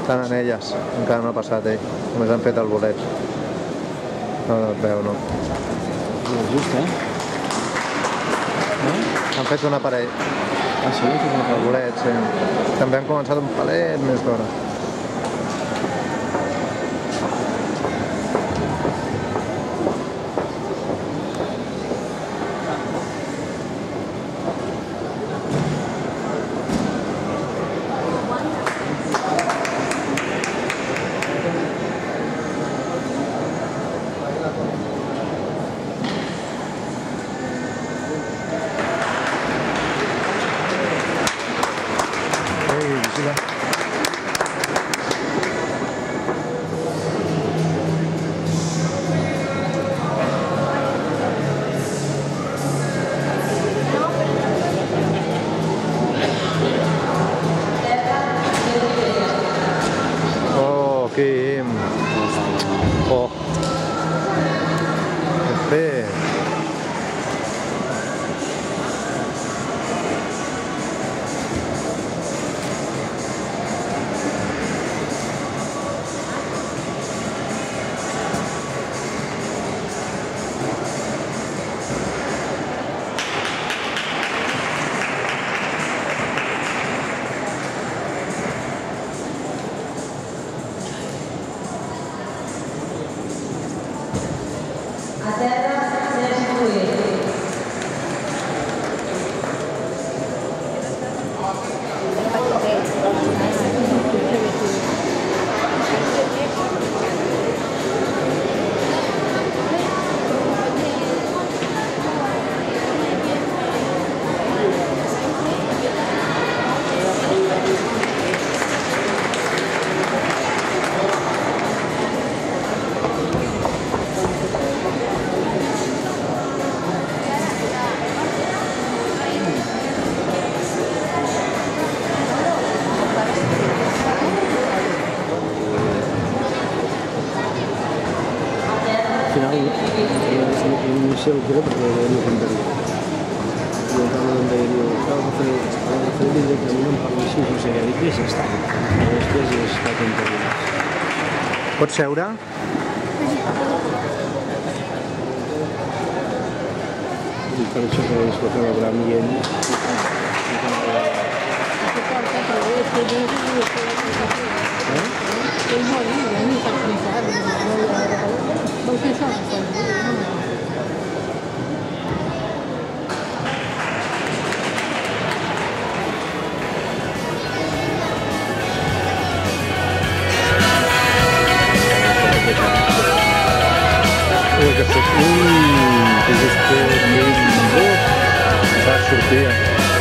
Estan en elles, encara no ha passat ell. Només han fet el bolet. No es veu, no. Just, No? Han fet un aparell. Ah, sí? El bolet, sí. També han començat un palet més d'hora. Oh, Quim. Oh. Que fet. A terra, Sergi Culler. Al final, no sé el que era perquè no contaria. I el tal em deia, diu, estava fer directament en parla així, no sé què, dic, és estrany. I després és la tonteria. Pots seure? I per això que és la que l'Abraham i ell... Ui, que fet. Ui, que és que... Va sortir.